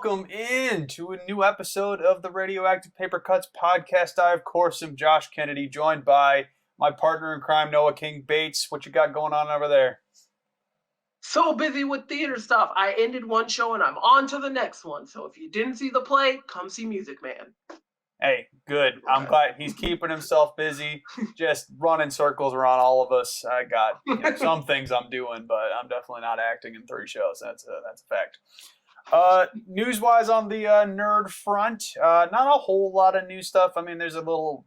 welcome in to a new episode of the Radioactive Paper Cuts podcast. I, of course, am Josh Kennedy, joined by my partner in crime, Noah King Bates. What you got going on over there? So busy with theater stuff. I ended one show and I'm on to the next one. So if you didn't see the play, come see Music Man. Hey, good. I'm glad he's keeping himself busy, just running circles around all of us. I got some things I'm doing, but I'm definitely not acting in 3 shows. That's a fact. News-wise on the nerd front, not a whole lot of new stuff. I mean, there's a little,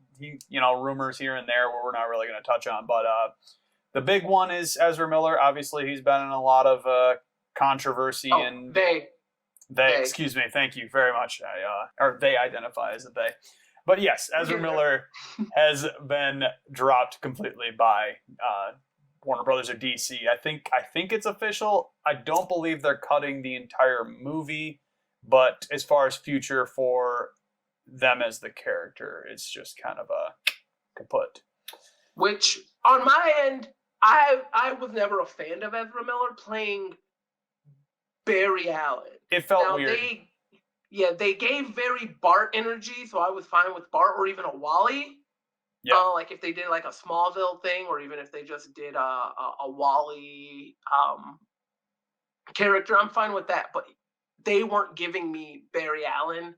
rumors here and there where we're not really going to touch on, but the big one is Ezra Miller. Obviously, he's been in a lot of controversy and They. Excuse me. Thank you very much. Or they identify as a they. But yes, Ezra Miller has been dropped completely by Warner Brothers or DC. I think it's official. I don't believe they're cutting the entire movie, but as far as future for them as the character, it's just kind of a kaput. Which on my end, I was never a fan of Ezra Miller playing Barry Allen. It felt weird. They gave very Bart energy, so I was fine with Bart or even a Wally. Yeah. Like if they did like a Smallville thing, or even if they just did a Wally character, I'm fine with that. But they weren't giving me Barry Allen,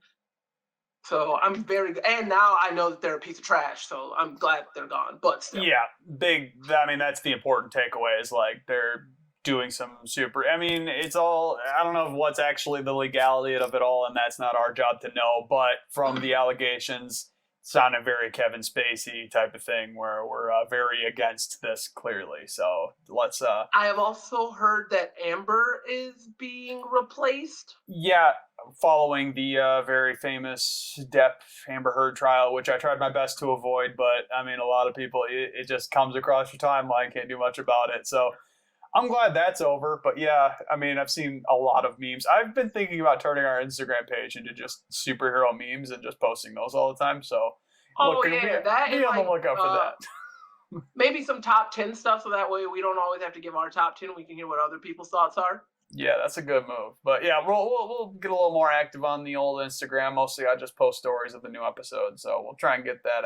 so I'm very good. And now I know that they're a piece of trash, so I'm glad they're gone. But still. Yeah, I mean, that's the important takeaway is like they're doing some super. I mean, it's all. I don't know what's actually the legality of it all, and that's not our job to know. But from the allegations, sounded very Kevin Spacey type of thing, where we're very against this clearly. So let's. I have also heard that Amber is being replaced. Yeah, following the very famous Depp Amber Heard trial, which I tried my best to avoid, but I mean, a lot of people, it just comes across your timeline, can't do much about it. So I'm glad that's over, but yeah, I mean, I've seen a lot of memes. I've been thinking about turning our Instagram page into just superhero memes and just posting those all the time. So, be on the lookout for that. Maybe some top 10 stuff, so that way we don't always have to give our top 10. We can hear what other people's thoughts are. Yeah, that's a good move. But yeah, we'll get a little more active on the old Instagram. Mostly, I just post stories of the new episode, so we'll try and get that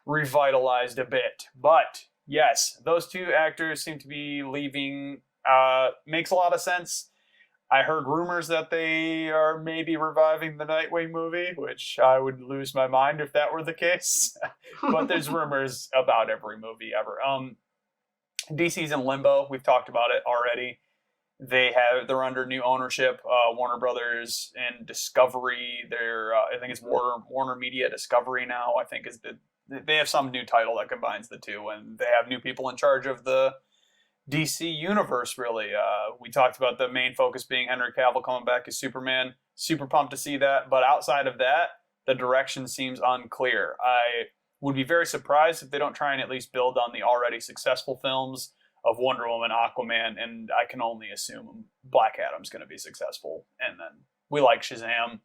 revitalized a bit. But yes, those 2 actors seem to be leaving. Makes a lot of sense. I heard rumors that they are maybe reviving the Nightwing movie, which I would lose my mind if that were the case. But there's rumors about every movie ever. DC's in limbo. We've talked about it already. They're under new ownership. Warner Brothers and Discovery. I think it's Warner Media Discovery now. I think they have some new title that combines the two, and they have new people in charge of the DC universe, really. We talked about the main focus being Henry Cavill coming back as Superman. Super pumped to see that. But outside of that, the direction seems unclear. I would be very surprised if they don't try and at least build on the already successful films of Wonder Woman, Aquaman, and I can only assume Black Adam's going to be successful. And then we like Shazam.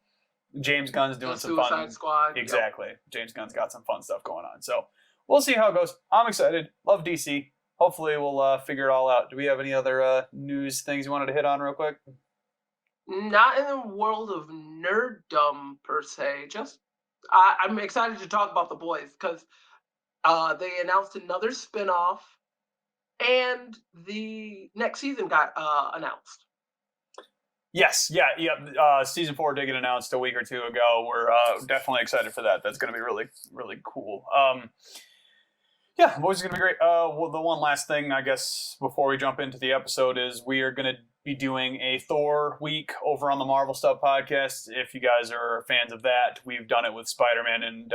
James Gunn's doing some fun. Suicide Squad. Exactly. Yep. James Gunn's got some fun stuff going on. So we'll see how it goes. I'm excited. Love DC. Hopefully we'll figure it all out. Do we have any other news things you wanted to hit on real quick? Not in the world of nerddom, per se. Just, I'm excited to talk about The Boys, because they announced another spinoff, and the next season got announced. Yes, yeah. Season 4 did get announced a week or 2 ago. We're definitely excited for that. That's going to be really, really cool. Yeah, Boys is going to be great. Well, the one last thing, I guess, before we jump into the episode is we are going to be doing a Thor week over on the Marvel Stuff podcast. If you guys are fans of that, we've done it with Spider-Man and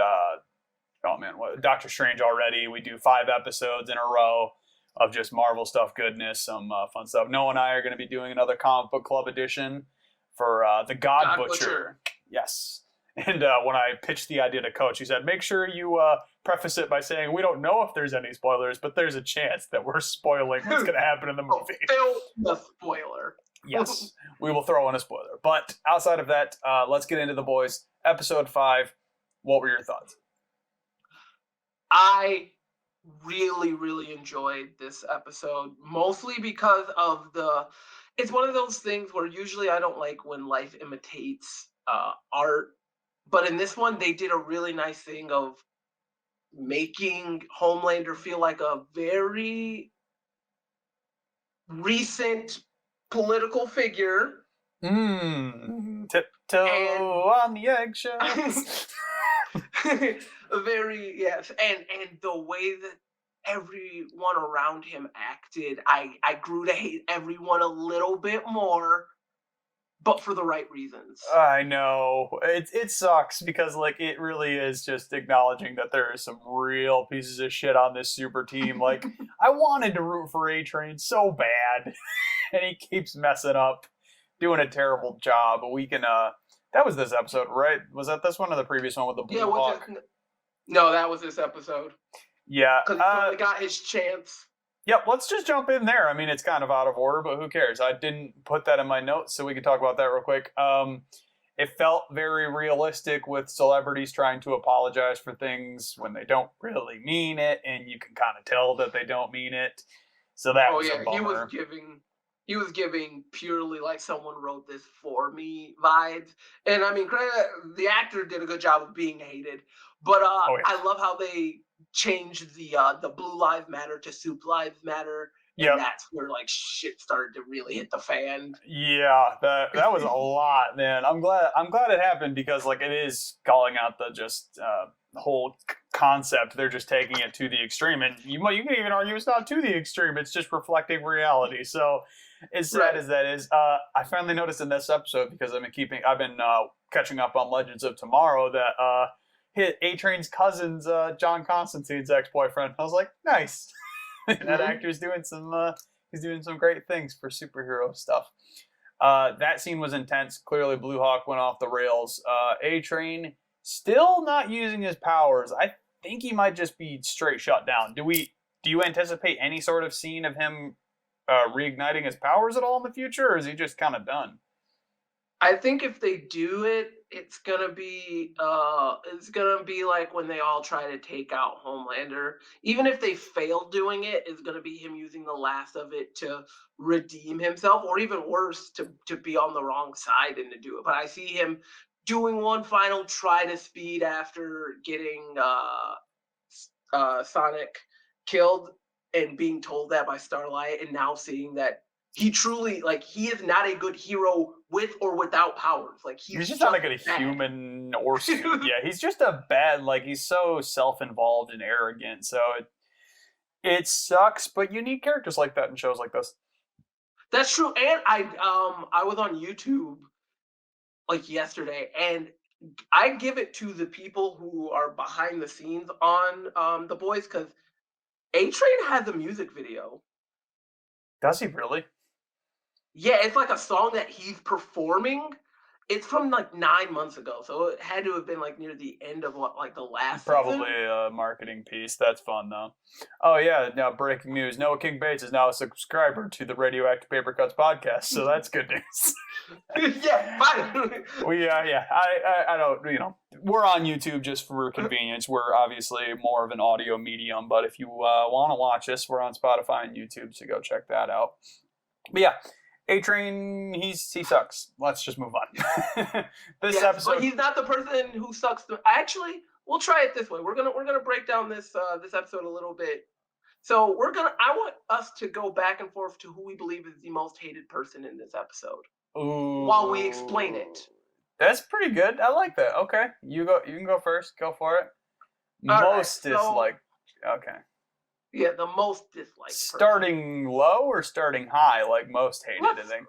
Doctor Strange already. We do 5 episodes in a row of just Marvel Stuff goodness, some fun stuff. Noah and I are going to be doing another comic book club edition for the God Butcher. Yes. And when I pitched the idea to Coach, he said, make sure you preface it by saying, we don't know if there's any spoilers, but there's a chance that we're spoiling what's going to happen in the movie. The spoiler. Yes, we will throw in a spoiler. But outside of that, let's get into The Boys. Episode 5, what were your thoughts? I really, really enjoyed this episode, mostly because of it's one of those things where usually I don't like when life imitates art, but in this one they did a really nice thing of making Homelander feel like a very recent political figure and Tiptoe on the eggshells. very yes and the way that everyone around him acted, I grew to hate everyone a little bit more, but for the right reasons. I know it sucks because like it really is just acknowledging that there are some real pieces of shit on this super team. Like I wanted to root for A-Train so bad, and he keeps messing up, doing a terrible job. But we can that was this episode, right? Was that this one or the previous one with the Yeah, Blue Hawk? no, that was this episode Yeah. because he finally got his chance. Yep, let's just jump in there. I mean, it's kind of out of order, but who cares? I didn't put that in my notes, so we can talk about that real quick. It felt very realistic with celebrities trying to apologize for things when they don't really mean it, and you can kind of tell that they don't mean it. So that was a bummer. He was giving purely like someone wrote this for me vibes. And I mean, the actor did a good job of being hated, but I love how they changed the Blue Lives Matter to Soup Lives Matter. And that's where like shit started to really hit the fan. Yeah, that was a lot, man. I'm glad it happened because like it is calling out the just whole concept. They're just taking it to the extreme, and you can even argue it's not to the extreme. It's just reflecting reality. So as sad as that is, I finally noticed in this episode because I've been catching up on Legends of Tomorrow that hit A-Train's cousin's John Constantine's ex-boyfriend. I was like, nice. That actor's doing he's doing some great things for superhero stuff. That scene was intense. Clearly Blue Hawk went off the rails. A-Train still not using his powers. I think he might just be straight shut down. Do you anticipate any sort of scene of him reigniting his powers at all in the future, or is he just kind of done? I think if they do it, it's gonna be like when they all try to take out Homelander. Even if they fail doing it, it's gonna be him using the last of it to redeem himself, or even worse, to be on the wrong side and to do it. But I see him doing one final try to speed after getting Sonic killed and being told that by Starlight, and now seeing that he truly, like, he is not a good hero with or without powers. Like, he's just not a good human or yeah, he's just a bad, like, he's so self-involved and arrogant. So it sucks, but you need characters like that in shows like this. That's true. And I was on YouTube like yesterday, and I give it to the people who are behind the scenes on The Boys, because A-Train has a music video. Does he really? Yeah, it's like a song that he's performing. It's from like 9 months ago, so it had to have been like near the end of the last Probably season. a marketing piece. That's fun though. Oh yeah, now breaking news. Noah King Bates is now a subscriber to the Radioactive Paper Cuts podcast, so that's good news. Yeah, finally. I don't, we're on YouTube just for convenience. We're obviously more of an audio medium, but if you want to watch us, we're on Spotify and YouTube, so go check that out. But yeah, A-Train, he sucks. Let's just move on. This episode, but he's not the person who sucks. Actually, we'll try it this way. We're gonna break down this episode a little bit. So I want us to go back and forth to who we believe is the most hated person in this episode. Ooh, while we explain it. That's pretty good. I like that. Okay, you can go first. Go for it. Most disliked. Okay. Yeah, the most disliked. Starting low or starting high, like most hated, I think.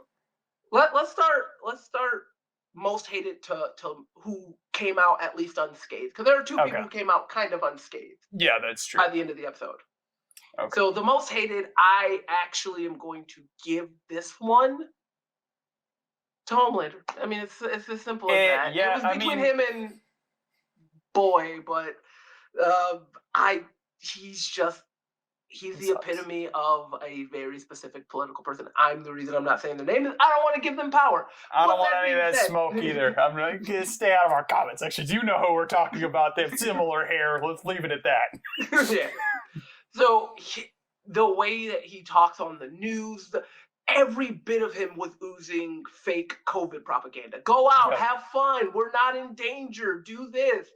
Let's start most hated to who came out at least unscathed. Because there are two people who came out kind of unscathed. Yeah, that's true. By the end of the episode. Okay. So the most hated, I actually am going to give this one to Homelander. I mean, it's as simple as that. Yeah, it was between him and Boy, but he's the epitome of a very specific political person. I'm the reason I'm not saying their name. I don't want to give them power. I don't want any of that smoke either. I'm going to stay out of our comment section. You know who we're talking about. They have similar hair. Let's leave it at that. Yeah. So the way that he talks on the news, every bit of him was oozing fake COVID propaganda. Go out, have fun. We're not in danger. Do this.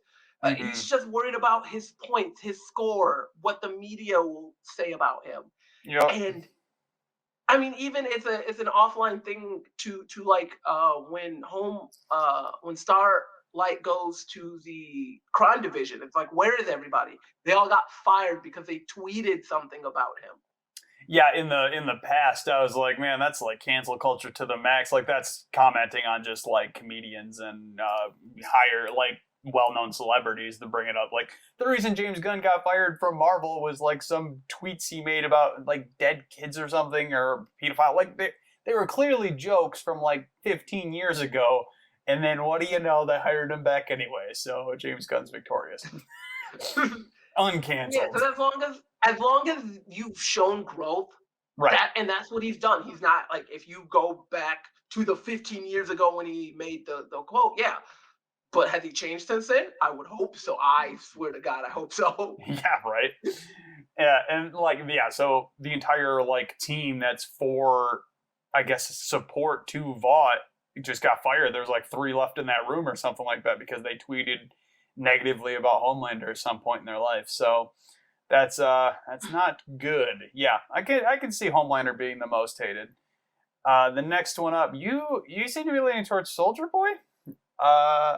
He's just worried about his points, his score, what the media will say about him. Yep. And I mean, even it's an offline thing to like when Starlight goes to the crime division. It's like, where is everybody? They all got fired because they tweeted something about him. Yeah, in the past, I was like, man, that's like cancel culture to the max. Like that's commenting on just like comedians and higher like well-known celebrities to bring it up. Like the reason James Gunn got fired from Marvel was like some tweets he made about like dead kids or something or pedophile. Like they were clearly jokes from like 15 years ago. And then what do you know? They hired him back anyway. So James Gunn's victorious. Uncanceled. Yeah, so as long as you've shown growth, right? And that's what he's done. He's not like, if you go back to the 15 years ago when he made the quote, yeah. But has he changed since then? I would hope so. I swear to God, I hope so. Yeah, right. Yeah, and like, yeah, so the entire like team that's for, I guess, support to Vought just got fired. There's like 3 left in that room or something like that because they tweeted negatively about Homelander at some point in their life. So that's not good. Yeah, I can see Homelander being the most hated. The next one up, you seem to be leaning towards Soldier Boy.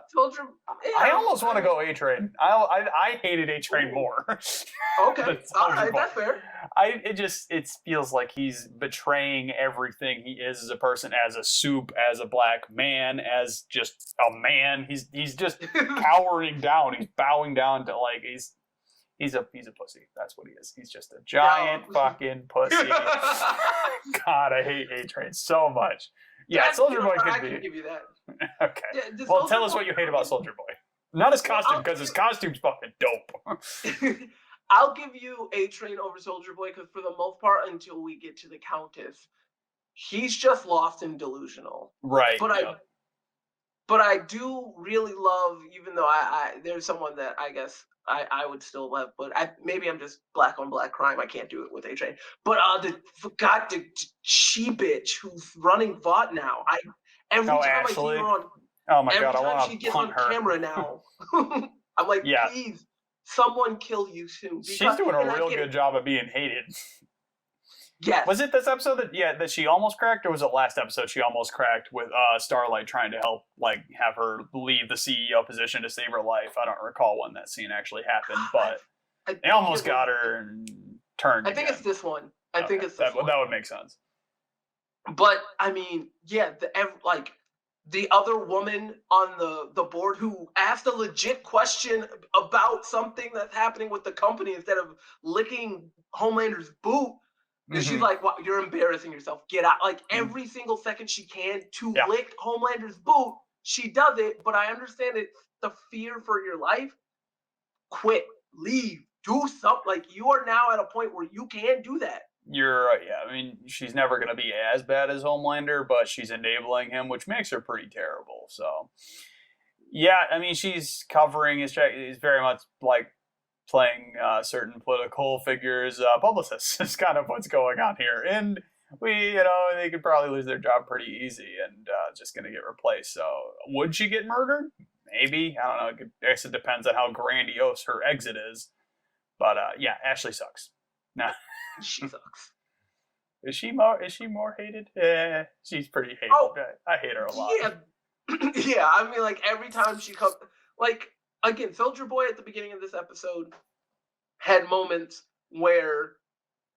Soldier. Yeah, I almost want to go A-Train. I hated A-Train more. Okay, all right, that's fair. It feels like he's betraying everything he is as a person, as a soup, as a black man, as just a man. He's just cowering down. He's bowing down to like he's a pussy. That's what he is. He's just a giant fucking pussy. God, I hate A-Train so much. Yeah, Soldier Boy could be. I can give you that. Okay. Yeah, well, tell us what you hate about Soldier Boy. Not his costume, because his costume's fucking dope. I'll give you A-Train over Soldier Boy, because for the most part, until we get to the Countess, he's just lost and delusional. Right. But I do really love, even though I there's someone that I guess I would still love, but maybe I'm just black on black crime. I can't do it with A-Train. But the she bitch who's running Vought now. Every time I see her on, oh my God, every time she gets on camera now, I'm like, please, someone kill you soon. She's doing a real good job of being hated. Yes. Was it this episode that she almost cracked, or was it last episode she almost cracked with Starlight trying to help, like, have her leave the CEO position to save her life? I don't recall when that scene actually happened, but they almost got her and turned. I think it's this one. I think it's this one. That would make sense. But I mean, yeah, the other woman on the board who asked a legit question about something that's happening with the company instead of licking Homelander's boot. And she's like, "Wow, you're embarrassing yourself. Get out!" Like every single second she can to lick Homelander's boot, she does it. But I understand it's the fear for your life. Quit, leave, do something. Like you are now at a point where you can do that. You're right. Yeah, I mean, she's never going to be as bad as Homelander, but she's enabling him, which makes her pretty terrible. So, yeah, I mean, she's covering his very much like playing certain political figures, publicists is kind of what's going on here. And they could probably lose their job pretty easy and just going to get replaced. So would she get murdered? Maybe. I don't know. I guess it depends on how grandiose her exit is. But yeah, Ashley sucks. No. She sucks. Is she more hated? Yeah, she's pretty hated. Oh, I hate her a lot. Yeah. Yeah, I mean, like every time she comes, like, again, Soldier Boy at the beginning of this episode had moments where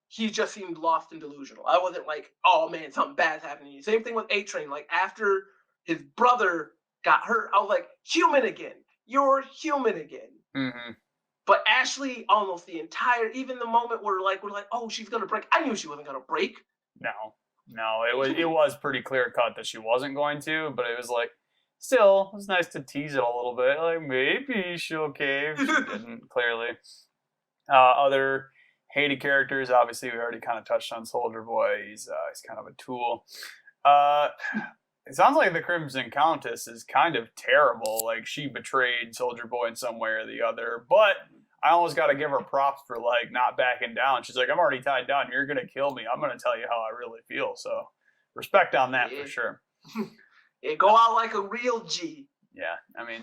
he just seemed lost and delusional. I wasn't like, oh man, something bad's happening. Same thing with A-Train. Like after his brother got hurt, I was like, human again. You're human again. Mm-hmm. But Ashley, almost the entire, even the moment where we're like, oh, she's gonna break. I knew she wasn't gonna break. No, it was pretty clear cut that she wasn't going to, but it was like, still, it was nice to tease it a little bit. Like, maybe she'll cave. She didn't, clearly. Other hated characters, obviously, we already kind of touched on Soldier Boy. He's kind of a tool. It sounds like the Crimson Countess is kind of terrible. Like, she betrayed Soldier Boy in some way or the other. But I almost got to give her props for, like, not backing down. She's like, I'm already tied down. You're going to kill me. I'm going to tell you how I really feel. So respect on that Yeah. for sure. Yeah, go out like a real G. Yeah, I mean,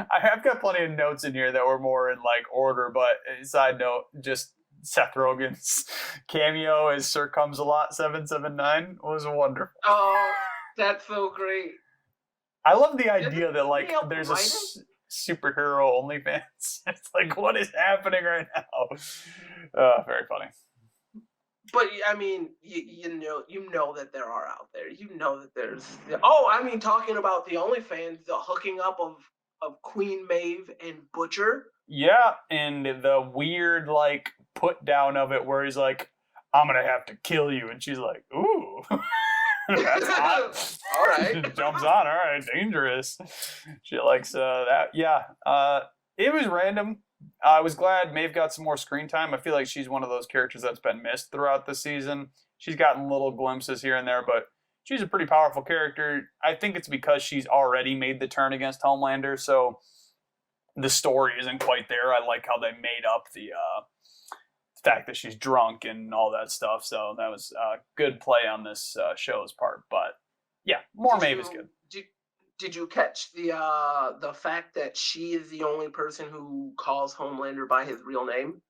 I've got plenty of notes in here that were more in like order, but side note, just Seth Rogen's cameo as Sir Comes-a-Lot 779 was wonderful. Oh, that's so great. I love the Doesn't idea that like he help there's write superhero OnlyFans. It's like, what is happening right now? Very funny. But I mean, you know that there are out there. You know that there's. Oh, I mean, talking about the OnlyFans, the hooking up of Queen Maeve and Butcher. Yeah, and the weird like put down of it where he's like, "I'm gonna have to kill you," and she's like, "Ooh." That's hot. All right. Jumps on. All right, dangerous. She likes that. Yeah. It was random. I was glad Maeve got some more screen time. I feel like she's one of those characters that's been missed throughout the season. She's gotten little glimpses here and there, but she's a pretty powerful character. I think it's because she's already made the turn against Homelander, so the story isn't quite there. I like how they made up the fact that she's drunk and all that stuff. So that was good play on this show's part. But yeah, more Maeve is good. Did you catch the fact that she is the only person who calls Homelander by his real name?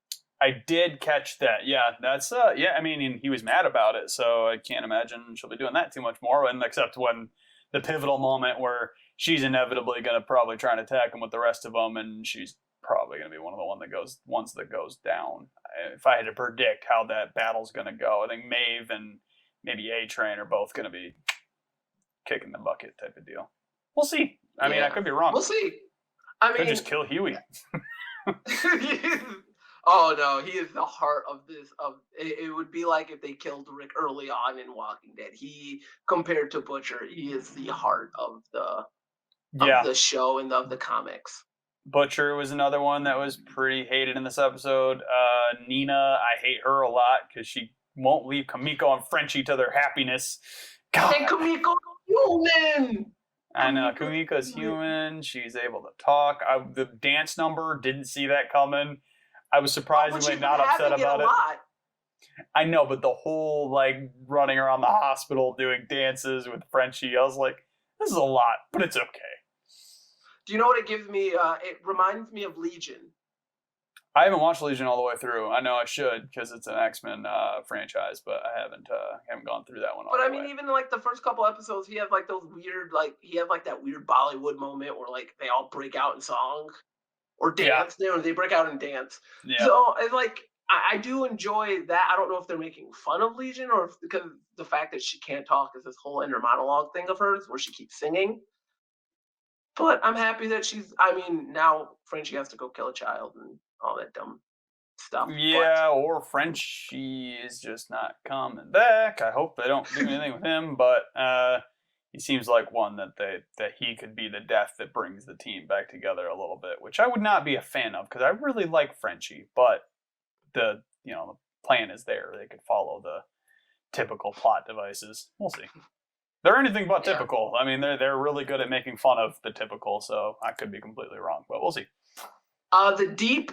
I did catch that. Yeah, that's yeah. I mean, he was mad about it, so I can't imagine she'll be doing that too much more. And except when the pivotal moment where she's inevitably going to probably try and attack him with the rest of them, and she's probably going to be one of the ones that goes down. If I had to predict how that battle's going to go, I think Maeve and maybe A-Train are both going to be kicking the bucket type of deal. We'll see. I mean, I could be wrong. We'll see. I mean, could just kill Huey. Oh no, he is the heart of this. It would be like if they killed Rick early on in Walking Dead. He, compared to Butcher, he is the heart of the show and of the comics. Butcher was another one that was pretty hated in this episode. Nina, I hate her a lot because she won't leave Kamiko and Frenchie to their happiness. God. And Kamiko's human. I know, Kamiko's human. She's able to talk. The dance number, didn't see that coming. I was surprisingly not upset about it. I know, but the whole like running around the hospital doing dances with Frenchie, I was like, this is a lot, but it's okay. Do you know what it gives me? It reminds me of Legion. I haven't watched Legion all the way through. I know I should because it's an X-Men franchise, but I haven't gone through that one. But I mean, even like the first couple episodes, he has like those weird, like he has like that weird Bollywood moment where like they all break out in song or dance. Yeah. They break out in dance. Yeah. So it's like I do enjoy that. I don't know if they're making fun of Legion or if, because the fact that she can't talk is this whole inner monologue thing of hers where she keeps singing. But I'm happy that I mean, now Frenchie has to go kill a child and all that dumb stuff. Yeah, or Frenchie is just not coming back. I hope they don't do anything with him, but he seems like one that he could be the death that brings the team back together a little bit, which I would not be a fan of because I really like Frenchie, but the plan is there. They could follow the typical plot devices. We'll see. They're anything but typical. I mean, they're really good at making fun of the typical, so I could be completely wrong, but we'll see. The Deep,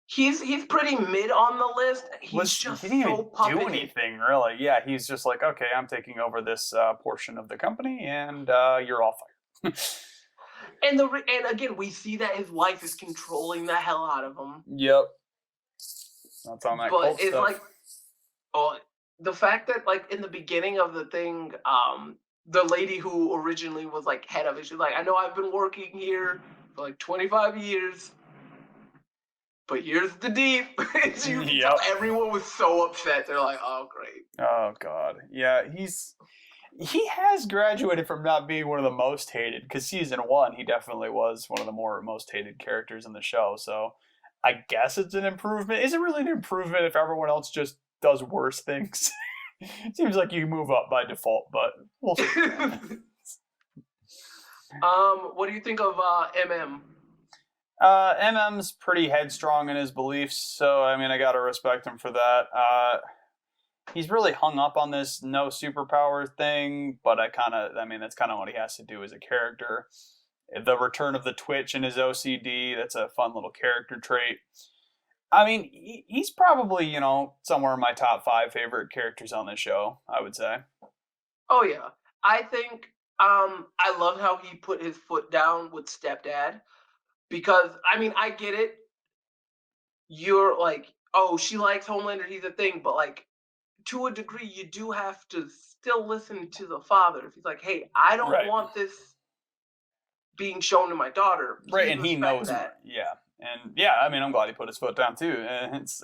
he's pretty mid on the list. He didn't even do anything, really. Yeah, he's just like, okay, I'm taking over this portion of the company, and you're all fired. And again, we see that his wife is controlling the hell out of him. Yep. That's on that cult it's stuff. like, the fact that like in the beginning of the thing, the lady who originally was like head of it, she's like, I know I've been working here for like 25 years, but here's the Deep. Yep. Everyone was so upset. They're like, oh great. Oh god. Yeah, he has graduated from not being one of the most hated, because season 1 he definitely was one of the most hated characters in the show, so I guess it's an improvement. Is it really an improvement if everyone else just does worse things? It seems like you move up by default, but we'll see. What do you think of MM? MM's pretty headstrong in his beliefs, so I mean, I gotta respect him for that. He's really hung up on this no superpower thing, but that's kind of what he has to do as a character. The return of the twitch in his OCD, that's a fun little character trait. I mean, he's probably, somewhere in my top 5 favorite characters on this show, I would say. Oh yeah. I think I love how he put his foot down with stepdad because I mean I get it. You're like, oh, she likes Homelander, he's a thing, but like to a degree, you do have to still listen to the father. If he's like, hey, I don't Right. want this being shown to my daughter, Right, please and he respect knows that. more. Yeah, and yeah, I mean, I'm glad he put his foot down too. And it's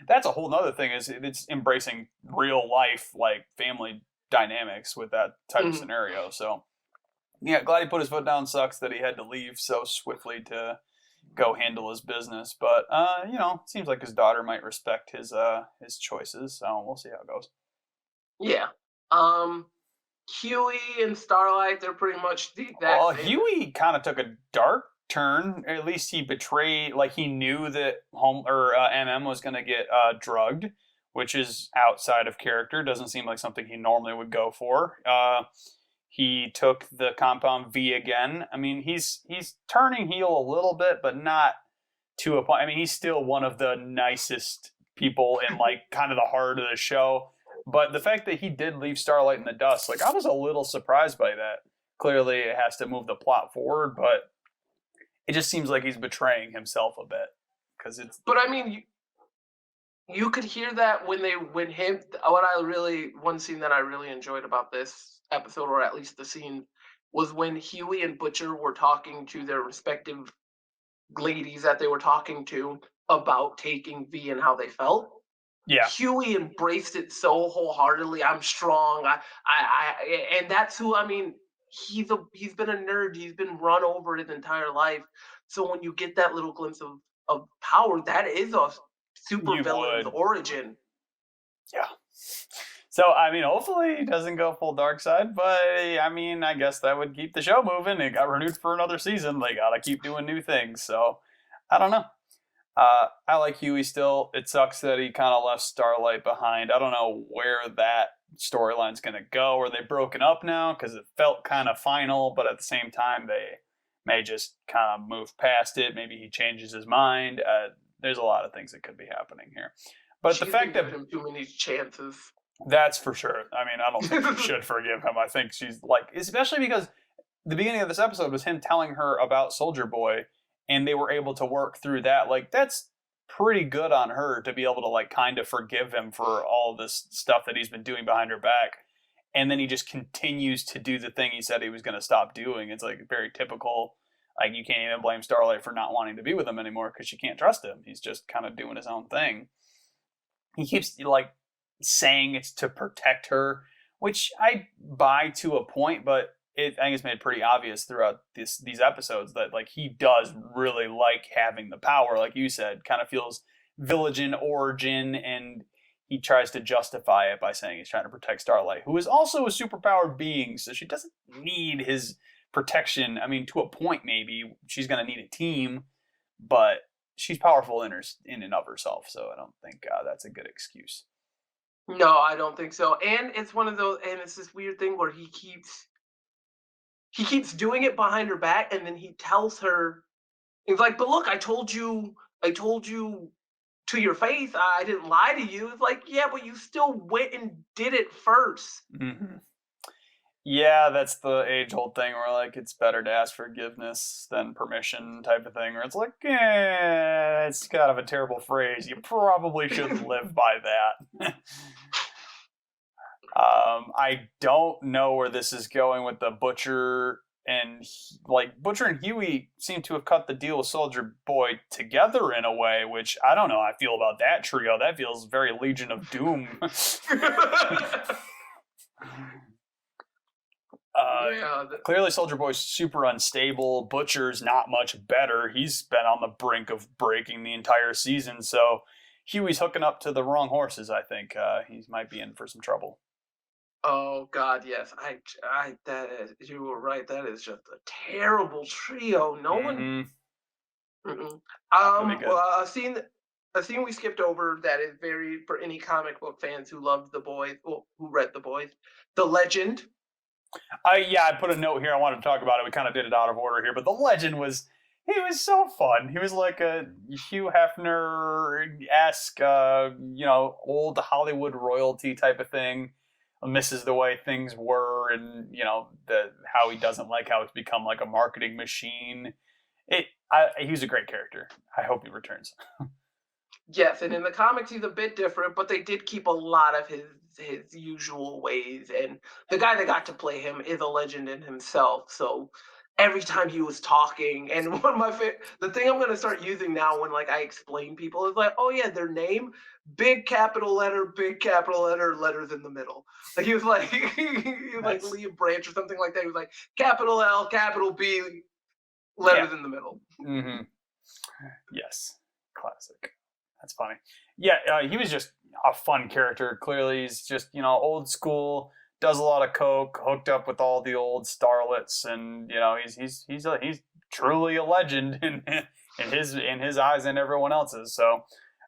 that's a whole nother thing is it's embracing real life like family dynamics with that type of Mhm. scenario. So yeah, glad he put his foot down. Sucks that he had to leave so swiftly to go handle his business, but seems like his daughter might respect his choices. So we'll see how it goes. Yeah. Um, Huey and Starlight, they're pretty much the exact Well, same. Huey kind of took a dark turn. At least he betrayed, like he knew that home or MM was going to get drugged, which is outside of character. Doesn't seem like something he normally would go for. He took the compound V again. I mean, he's turning heel a little bit, but not to a point. I mean, he's still one of the nicest people in like kind of the heart of the show. But the fact that he did leave Starlight in the dust, like I was a little surprised by that. Clearly, it has to move the plot forward, but it just seems like he's betraying himself a bit because it's But I mean, you could hear that when him. What I really one scene that I really enjoyed about this episode, or at least the scene, was when Huey and Butcher were talking to their respective ladies that they were talking to about taking V and how they felt. yeah, Huey embraced it so wholeheartedly. I'm strong. And that's who I mean. He's been a nerd. He's been run over his entire life. So when you get that little glimpse of power, that is a super you villain's would, origin. yeah. So I mean, hopefully he doesn't go full dark side, but I mean, I guess that would keep the show moving. It got renewed for another season. They gotta keep doing new things. So I don't know. I like Huey still. It sucks that he kind of left Starlight behind. I don't know where that storyline's going to go. Are they broken up now? Because it felt kind of final, but at the same time, they may just kind of move past it. Maybe he changes his mind. There's a lot of things that could be happening here. But the She's been fact giving that him too many chances. that's for sure. I mean, I don't think she should forgive him. I think she's like, especially because the beginning of this episode was him telling her about Soldier Boy, and they were able to work through that. Like, that's pretty good on her to be able to like kind of forgive him for all this stuff that he's been doing behind her back. And then he just continues to do the thing he said he was going to stop doing. It's like very typical. Like, you can't even blame Starlight for not wanting to be with him anymore because she can't trust him. He's just kind of doing his own thing. He keeps like saying it's to protect her, which I buy to a point, but I think it's made pretty obvious throughout these episodes that like he does really like having the power, like you said, kind of feels village in origin, and he tries to justify it by saying he's trying to protect Starlight, who is also a superpowered being, so she doesn't need his protection. I mean, to a point, maybe she's going to need a team, but she's powerful in and of herself, so I don't think that's a good excuse. No, I don't think so. And it's one of those, and it's this weird thing where he keeps doing it behind her back, and then he tells her, he's like, "But look, I told you to your face, I didn't lie to you." It's like, yeah, but you still went and did it first. Mm-hmm. Yeah, that's the age old thing where like it's better to ask forgiveness than permission type of thing. Where it's like, it's kind of a terrible phrase. You probably shouldn't live by that. I don't know where this is going with the Butcher and like Butcher and Huey seem to have cut the deal with Soldier Boy together in a way, which I don't know how I feel about that trio. That feels very Legion of Doom. Yeah, Clearly, Soldier Boy's super unstable. Butcher's not much better. He's been on the brink of breaking the entire season. So Huey's hooking up to the wrong horses. I think he might be in for some trouble. oh God, yes. You were right. That is just a terrible trio. No one. Mm-hmm. Mm-mm. Not gonna be good. Well, a scene we skipped over that is very for any comic book fans who loved the boys, well, who read the boys. The Legend. I put a note here. I wanted to talk about it. We kind of did it out of order here, but the legend was he was so fun. He was like a Hugh Hefner esque, old Hollywood royalty type of thing. misses the way things were, and how he doesn't like how it's become like a marketing machine. He was a great character. I hope he returns. Yes, and in the comics he's a bit different, but they did keep a lot of his usual ways. And the guy that got to play him is a legend in himself. So every time he was talking, and one of my the thing I'm gonna start using now when like I explain people is like, oh yeah, their name, big capital letter, letters in the middle. Like he was like he was like Nice. Liam Branch or something like that. He was like capital L, capital B, letters in the middle. Mm-hmm. Yes, classic. That's funny. Yeah, he was just a fun character. Clearly, he's just old school. Does a lot of coke, hooked up with all the old starlets, and he's truly a legend in his eyes and everyone else's. So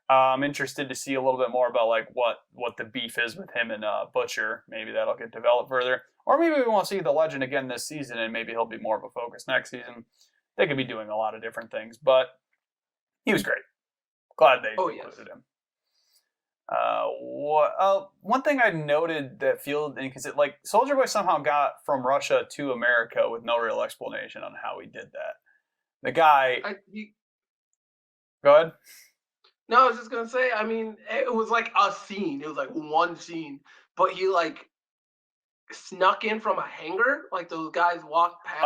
I'm interested to see a little bit more about like what the beef is with him and Butcher. Maybe that'll get developed further, or maybe we won't see the legend again this season, and maybe he'll be more of a focus next season. They could be doing a lot of different things, but he was great. Glad they included him. One thing I noted that because Soldier Boy somehow got from Russia to America with no real explanation on how he did that. The guy. Go ahead. No, I was just gonna say. I mean, it was like a scene. It was like one scene, but he like snuck in from a hangar. Like those guys walked past.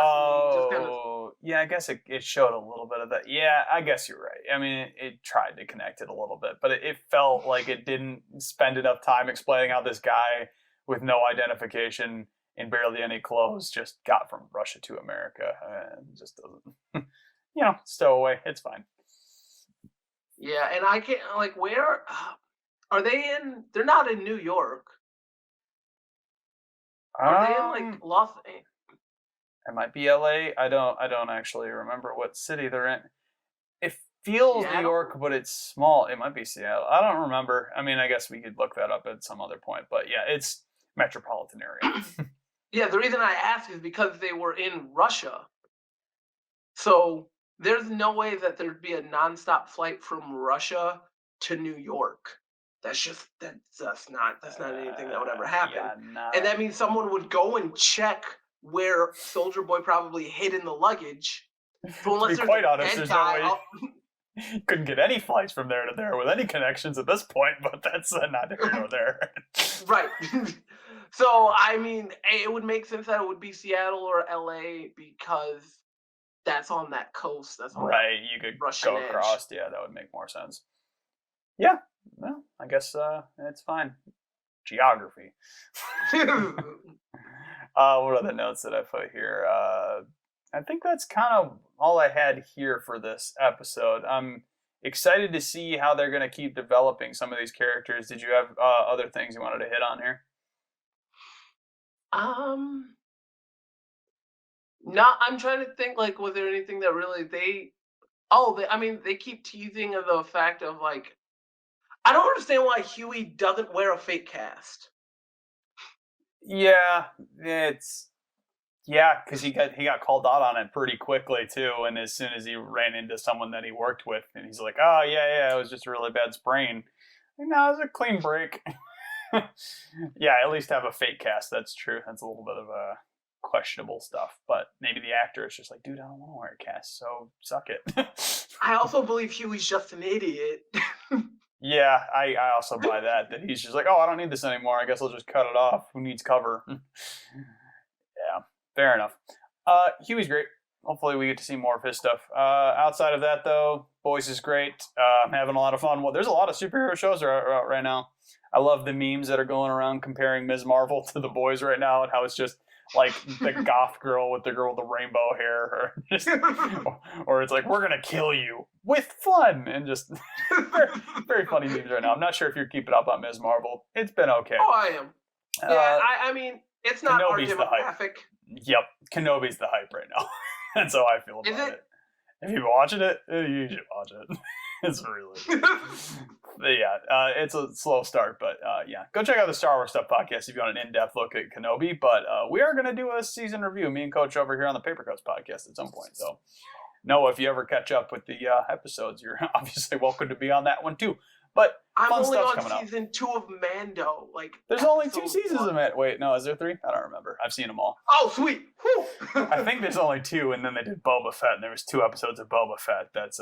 Yeah, I guess it showed a little bit of that. Yeah, I guess you're right. I mean, it tried to connect it a little bit, but it felt like it didn't spend enough time explaining how this guy with no identification and barely any clothes just got from Russia to America. And just doesn't, stow away. It's fine. Yeah, and I can't where are they in? They're not in New York. Are they in like Los Angeles? It might be LA. I don't actually remember what city they're in. It feels Seattle? New York, but it's small. It might be Seattle. I don't remember. I mean, I guess we could look that up at some other point. But yeah, it's metropolitan area. Yeah, the reason I ask is because they were in Russia. So there's no way that there'd be a nonstop flight from Russia to New York. That's not anything that would ever happen. And that means someone would go and check where Soldier Boy probably hid in the luggage. So unless to be quite honest, there's no way you couldn't get any flights from there to there with any connections at this point, but that's not here nor there. Right. So, I mean, it would make sense that it would be Seattle or LA because that's on that coast. That's on right. You could Russian go across. Edge. Yeah, that would make more sense. Yeah. Well, I guess it's fine. Geography. What other notes did I put here? I think that's kind of all I had here for this episode. I'm excited to see how they're going to keep developing some of these characters. Did you have other things you wanted to hit on here? No, I'm trying to think, was there anything that really they keep teasing of the fact of, I don't understand why Huey doesn't wear a fake cast. Yeah, because he got called out on it pretty quickly too, and as soon as he ran into someone that he worked with, and he's like, "Oh yeah, it was just a really bad sprain." No, it was a clean break. Yeah, at least have a fake cast. That's true. That's a little bit of a questionable stuff, but maybe the actor is just like, dude, I don't want to wear a cast, so suck it. I also believe Huey's just an idiot. Yeah, I also buy that he's just like, oh, I don't need this anymore. I guess I'll just cut it off. Who needs cover? Yeah, fair enough. Huey's great. Hopefully we get to see more of his stuff. Outside of that, though, Boys is great. I'm having a lot of fun. Well, there's a lot of superhero shows out right now. I love the memes that are going around comparing Ms. Marvel to the Boys right now, and how it's just like the goth girl with the girl with the rainbow hair, or it's like, we're gonna kill you with fun, and just very, very funny memes right now. I'm not sure if you're keeping up on Ms. Marvel. It's been okay. Oh, I am. Yeah, I mean, it's not Kenobi's our demographic. Yep, Kenobi's the hype right now. That's how I feel about it. If you've been watching it, you should watch it. It's really good. Yeah, it's a slow start, but yeah. Go check out the Star Wars Stuff podcast if you want an in-depth look at Kenobi. But we are going to do a season review, me and Coach over here on the Paper Cuts podcast at some point. So, Noah, if you ever catch up with the episodes, you're obviously welcome to be on that one too. But I'm fun only stuff's on coming up. season 2 of Mando. Like, There's only 2 episode seasons 1. of it. Wait, no, is there 3? I don't remember. I've seen them all. Oh, sweet. Whew. I think there's only 2, and then they did Boba Fett, and there was 2 episodes of Boba Fett. That's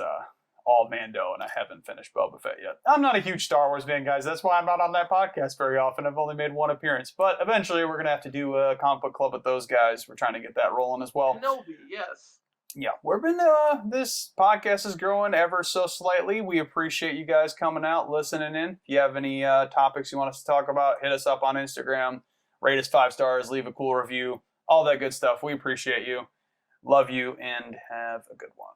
all Mando, and I haven't finished Boba Fett yet. I'm not a huge Star Wars fan, guys. That's why I'm not on that podcast very often. I've only made 1 appearance. But eventually, we're going to have to do a comic book club with those guys. We're trying to get that rolling as well. Kenobi, yes. Yeah, we've been, this podcast is growing ever so slightly. We appreciate you guys coming out, listening in. If you have any topics you want us to talk about, hit us up on Instagram, rate us 5 stars, leave a cool review, all that good stuff. We appreciate you, love you, and have a good one.